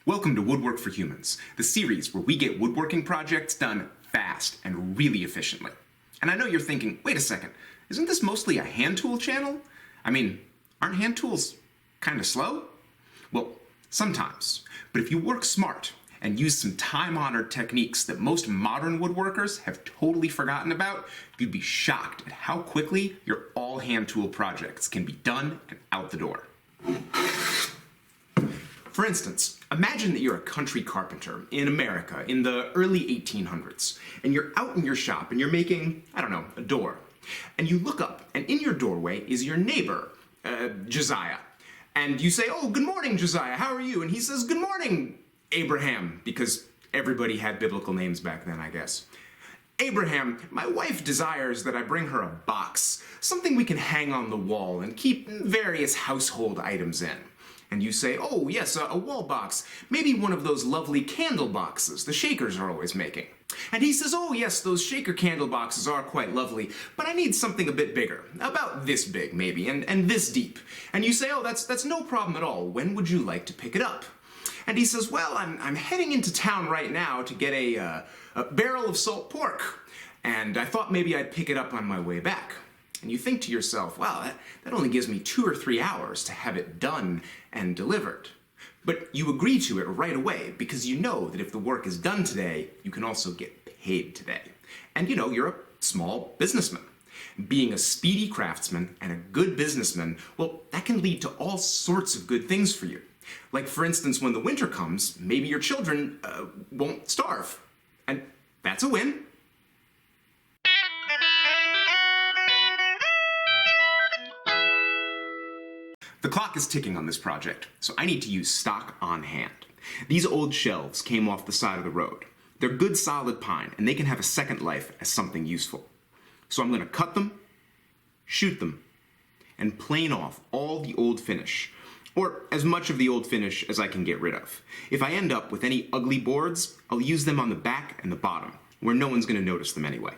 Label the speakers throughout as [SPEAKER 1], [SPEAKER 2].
[SPEAKER 1] Welcome to Woodwork for Humans, the series where we get woodworking projects done fast and really efficiently. And I know you're thinking, wait a second, isn't this mostly a hand tool channel? I mean, aren't hand tools kind of slow? Well, sometimes. But if you work smart and use some time-honored techniques that most modern woodworkers have totally forgotten about, you'd be shocked at how quickly your all-hand tool projects can be done and out the door. For instance, imagine that you're a country carpenter in America in the early 1800s, and you're out in your shop and you're making, I don't know, a door. And you look up, and in your doorway is your neighbor, Josiah. And you say, "Oh, good morning, Josiah, how are you?" And he says, "Good morning, Abraham," because everybody had biblical names back then, I guess. "Abraham, my wife desires that I bring her a box, something we can hang on the wall and keep various household items in." And you say, "Oh, yes, a wall box, maybe one of those lovely candle boxes the Shakers are always making." And he says, "Oh, yes, those Shaker candle boxes are quite lovely, but I need something a bit bigger, about this big maybe, and this deep." And you say, "Oh, that's no problem at all. When would you like to pick it up?" And he says, "Well, I'm heading into town right now to get a barrel of salt pork, and I thought maybe I'd pick it up on my way back." And you think to yourself, "Wow, that only gives me 2 or 3 hours to have it done and delivered." But you agree to it right away because you know that if the work is done today, you can also get paid today. And you know, you're a small businessman. Being a speedy craftsman and a good businessman, well, that can lead to all sorts of good things for you. Like, for instance, when the winter comes, maybe your children won't starve. And that's a win. The clock is ticking on this project, so I need to use stock on hand. These old shelves came off the side of the road. They're good solid pine, and they can have a second life as something useful. So I'm going to cut them, shoot them, and plane off all the old finish, or as much of the old finish as I can get rid of. If I end up with any ugly boards, I'll use them on the back and the bottom, where no one's going to notice them anyway.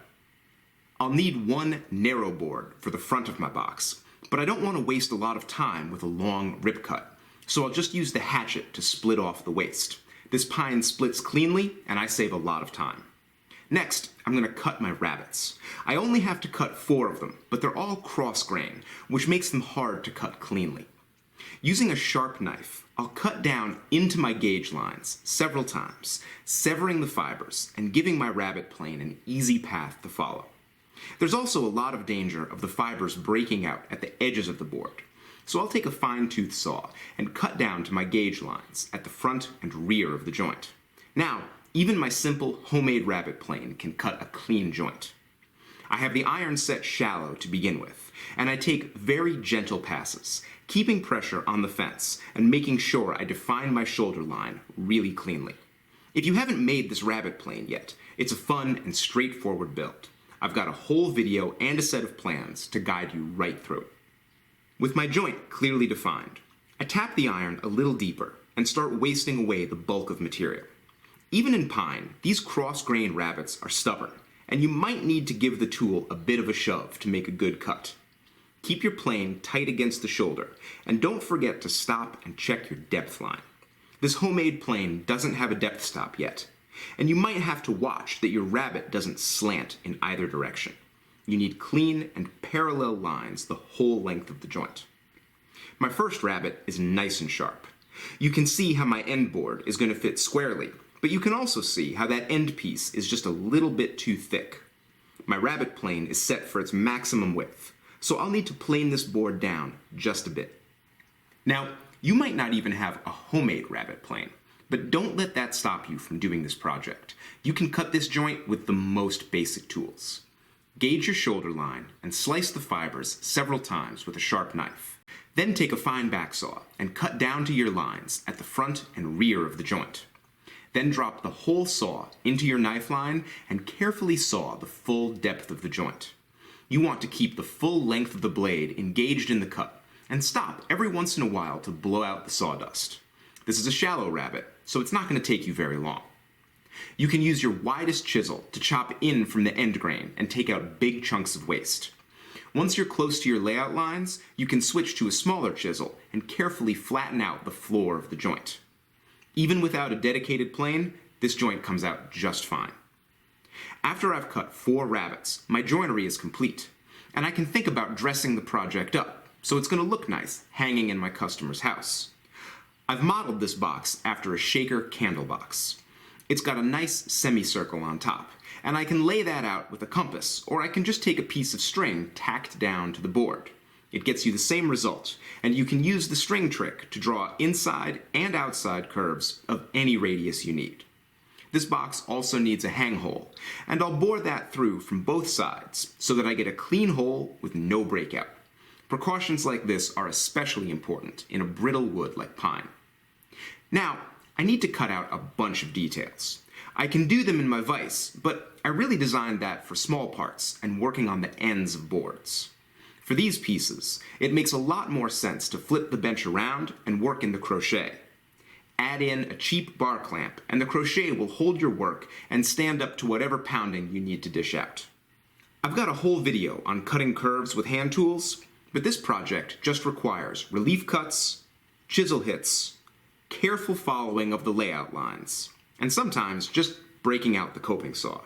[SPEAKER 1] I'll need one narrow board for the front of my box, but I don't want to waste a lot of time with a long rip cut, so I'll just use the hatchet to split off the waste. This pine splits cleanly, and I save a lot of time. Next, I'm going to cut my rabbets. I only have to cut 4 of them, but they're all cross-grain, which makes them hard to cut cleanly. Using a sharp knife, I'll cut down into my gauge lines several times, severing the fibers and giving my rabbet plane an easy path to follow. There's also a lot of danger of the fibers breaking out at the edges of the board, so I'll take a fine-tooth saw and cut down to my gauge lines at the front and rear of the joint. Now, even my simple homemade rabbet plane can cut a clean joint. I have the iron set shallow to begin with, and I take very gentle passes, keeping pressure on the fence and making sure I define my shoulder line really cleanly. If you haven't made this rabbet plane yet, it's a fun and straightforward build. I've got a whole video and a set of plans to guide you right through it. With my joint clearly defined, I tap the iron a little deeper and start wasting away the bulk of material. Even in pine, these cross-grained rabbets are stubborn, and you might need to give the tool a bit of a shove to make a good cut. Keep your plane tight against the shoulder, and don't forget to stop and check your depth line. This homemade plane doesn't have a depth stop yet, and you might have to watch that your rabbet doesn't slant in either direction. You need clean and parallel lines the whole length of the joint. My first rabbet is nice and sharp. You can see how my end board is going to fit squarely, but you can also see how that end piece is just a little bit too thick. My rabbet plane is set for its maximum width, so I'll need to plane this board down just a bit. Now, you might not even have a homemade rabbet plane, but don't let that stop you from doing this project. You can cut this joint with the most basic tools. Gauge your shoulder line and slice the fibers several times with a sharp knife. Then take a fine back saw and cut down to your lines at the front and rear of the joint. Then drop the whole saw into your knife line and carefully saw the full depth of the joint. You want to keep the full length of the blade engaged in the cut and stop every once in a while to blow out the sawdust. This is a shallow rabbet, so it's not going to take you very long. You can use your widest chisel to chop in from the end grain and take out big chunks of waste. Once you're close to your layout lines, you can switch to a smaller chisel and carefully flatten out the floor of the joint. Even without a dedicated plane, this joint comes out just fine. After I've cut 4 rabbets, my joinery is complete, and I can think about dressing the project up, so it's going to look nice hanging in my customer's house. I've modeled this box after a shaker candle box. It's got a nice semicircle on top, and I can lay that out with a compass, or I can just take a piece of string tacked down to the board. It gets you the same result, and you can use the string trick to draw inside and outside curves of any radius you need. This box also needs a hang hole, and I'll bore that through from both sides so that I get a clean hole with no breakout. Precautions like this are especially important in a brittle wood like pine. Now, I need to cut out a bunch of details. I can do them in my vise, but I really designed that for small parts and working on the ends of boards. For these pieces, it makes a lot more sense to flip the bench around and work in the crochet. Add in a cheap bar clamp, and the crochet will hold your work and stand up to whatever pounding you need to dish out. I've got a whole video on cutting curves with hand tools, but this project just requires relief cuts, chisel hits, careful following of the layout lines, and sometimes just breaking out the coping saw.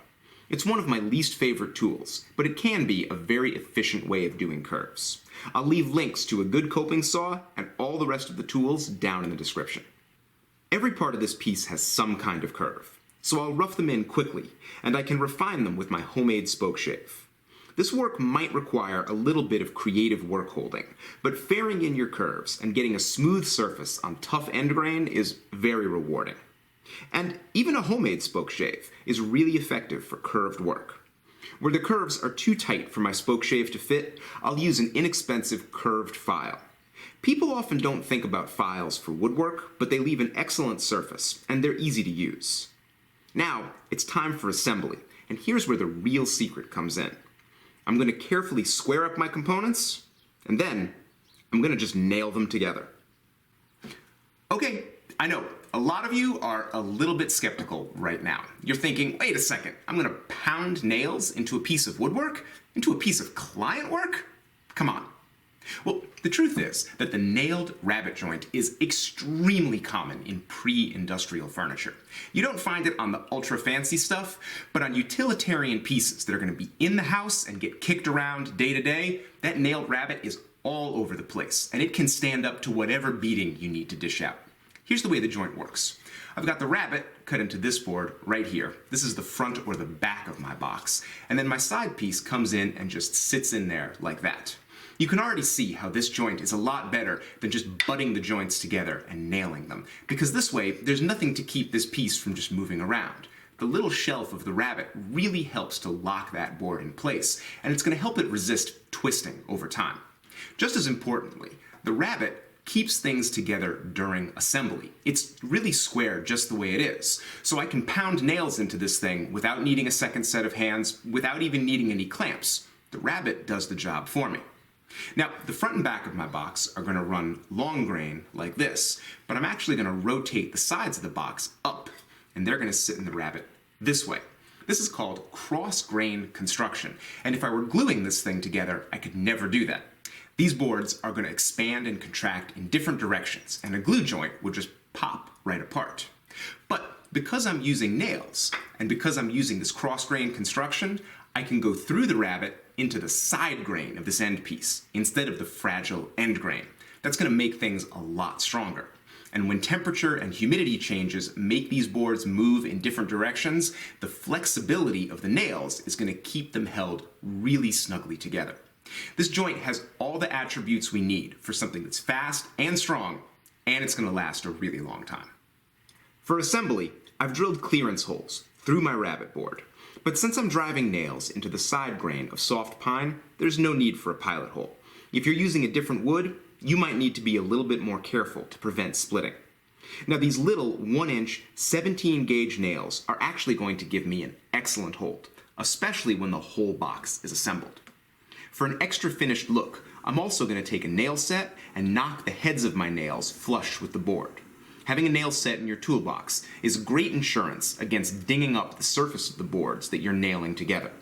[SPEAKER 1] It's one of my least favorite tools, but it can be a very efficient way of doing curves. I'll leave links to a good coping saw and all the rest of the tools down in the description. Every part of this piece has some kind of curve, so I'll rough them in quickly, and I can refine them with my homemade spoke shave. This work might require a little bit of creative work holding, but fairing in your curves and getting a smooth surface on tough end grain is very rewarding. And even a homemade spoke shave is really effective for curved work. Where the curves are too tight for my spoke shave to fit, I'll use an inexpensive curved file. People often don't think about files for woodwork, but they leave an excellent surface, and they're easy to use. Now, it's time for assembly, and here's where the real secret comes in. I'm going to carefully square up my components, and then I'm going to just nail them together. Okay, I know, a lot of you are a little bit skeptical right now. You're thinking, wait a second, I'm going to pound nails into a piece of woodwork? Into a piece of client work? Come on. Well, the truth is that the nailed rabbet joint is extremely common in pre-industrial furniture. You don't find it on the ultra-fancy stuff, but on utilitarian pieces that are going to be in the house and get kicked around day to day, that nailed rabbet is all over the place, and it can stand up to whatever beating you need to dish out. Here's the way the joint works. I've got the rabbet cut into this board right here. This is the front or the back of my box, and then my side piece comes in and just sits in there like that. You can already see how this joint is a lot better than just butting the joints together and nailing them, because this way there's nothing to keep this piece from just moving around. The little shelf of the rabbet really helps to lock that board in place, and it's going to help it resist twisting over time. Just as importantly, the rabbet keeps things together during assembly. It's really square just the way it is, so I can pound nails into this thing without needing a second set of hands, without even needing any clamps. The rabbet does the job for me. Now, the front and back of my box are going to run long grain like this, but I'm actually going to rotate the sides of the box up, and they're going to sit in the rabbet this way. This is called cross-grain construction, and if I were gluing this thing together, I could never do that. These boards are going to expand and contract in different directions, and a glue joint would just pop right apart. But because I'm using nails, and because I'm using this cross-grain construction, I can go through the rabbet into the side grain of this end piece instead of the fragile end grain. That's going to make things a lot stronger. And when temperature and humidity changes make these boards move in different directions, the flexibility of the nails is going to keep them held really snugly together. This joint has all the attributes we need for something that's fast and strong, and it's going to last a really long time. For assembly, I've drilled clearance holes through my rabbet board. But since I'm driving nails into the side grain of soft pine, there's no need for a pilot hole. If you're using a different wood, you might need to be a little bit more careful to prevent splitting. Now these little 1-inch 17-gauge nails are actually going to give me an excellent hold, especially when the whole box is assembled. For an extra finished look, I'm also going to take a nail set and knock the heads of my nails flush with the board. Having a nail set in your toolbox is great insurance against dinging up the surface of the boards that you're nailing together.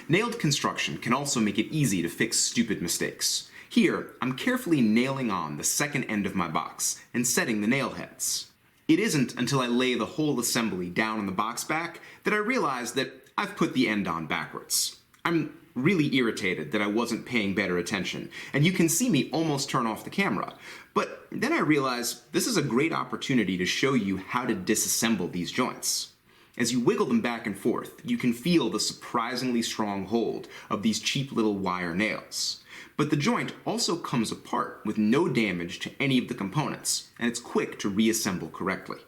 [SPEAKER 1] Nailed construction can also make it easy to fix stupid mistakes. Here, I'm carefully nailing on the second end of my box and setting the nail heads. It isn't until I lay the whole assembly down on the box back that I realize that I've put the end on backwards. I'm really irritated that I wasn't paying better attention, and you can see me almost turn off the camera. But then I realize this is a great opportunity to show you how to disassemble these joints. As you wiggle them back and forth, you can feel the surprisingly strong hold of these cheap little wire nails. But the joint also comes apart with no damage to any of the components, and it's quick to reassemble correctly.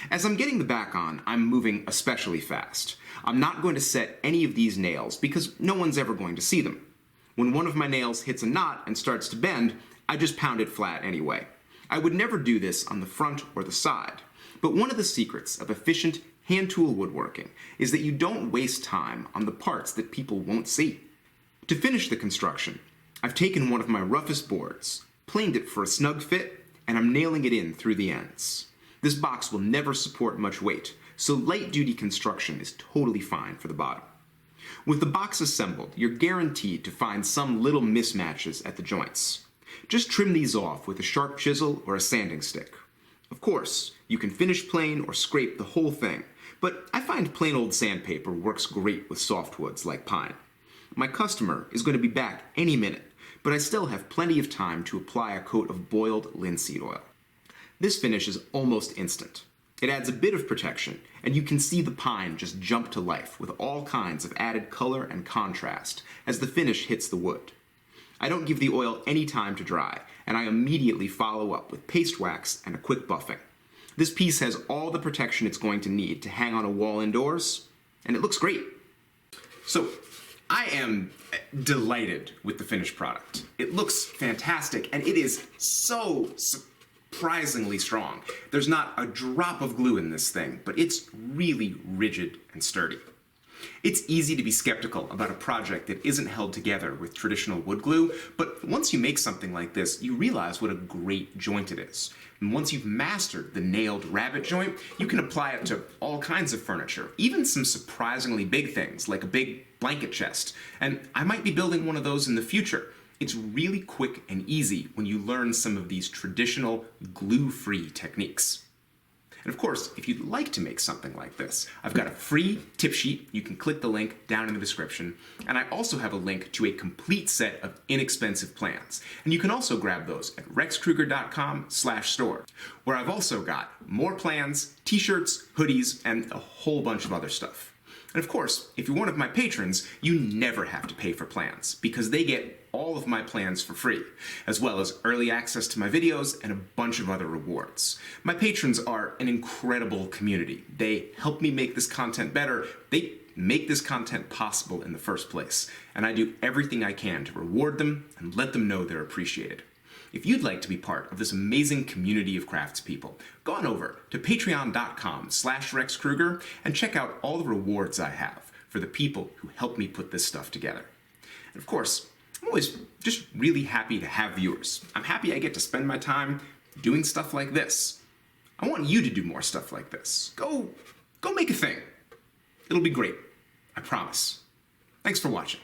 [SPEAKER 1] As I'm getting the back on, I'm moving especially fast. I'm not going to set any of these nails because no one's ever going to see them. When one of my nails hits a knot and starts to bend, I just pound it flat anyway. I would never do this on the front or the side, but one of the secrets of efficient hand tool woodworking is that you don't waste time on the parts that people won't see. To finish the construction, I've taken one of my roughest boards, planed it for a snug fit, and I'm nailing it in through the ends. This box will never support much weight, so light-duty construction is totally fine for the bottom. With the box assembled, you're guaranteed to find some little mismatches at the joints. Just trim these off with a sharp chisel or a sanding stick. Of course, you can finish plain or scrape the whole thing, but I find plain old sandpaper works great with softwoods like pine. My customer is going to be back any minute, but I still have plenty of time to apply a coat of boiled linseed oil. This finish is almost instant. It adds a bit of protection, and you can see the pine just jump to life with all kinds of added color and contrast as the finish hits the wood. I don't give the oil any time to dry, and I immediately follow up with paste wax and a quick buffing. This piece has all the protection it's going to need to hang on a wall indoors, and it looks great. So, I am delighted with the finished product. It looks fantastic, and it is so surprisingly strong. There's not a drop of glue in this thing, but it's really rigid and sturdy. It's easy to be skeptical about a project that isn't held together with traditional wood glue, but once you make something like this, you realize what a great joint it is. And once you've mastered the nailed rabbet joint, you can apply it to all kinds of furniture, even some surprisingly big things, like a big blanket chest. And I might be building one of those in the future. It's really quick and easy when you learn some of these traditional glue-free techniques. And of course, if you'd like to make something like this, I've got a free tip sheet. You can click the link down in the description. And I also have a link to a complete set of inexpensive plans. And you can also grab those at rexkruger.com/store, where I've also got more plans, t-shirts, hoodies, and a whole bunch of other stuff. And of course, if you're one of my patrons, you never have to pay for plans because they get all of my plans for free, as well as early access to my videos and a bunch of other rewards. My patrons are an incredible community. They help me make this content better. They make this content possible in the first place, and I do everything I can to reward them and let them know they're appreciated. If you'd like to be part of this amazing community of craftspeople, go on over to patreon.com/RexKruger and check out all the rewards I have for the people who help me put this stuff together. And of course, I'm always just really happy to have viewers. I'm happy I get to spend my time doing stuff like this. I want you to do more stuff like this. Go make a thing. It'll be great. I promise. Thanks for watching.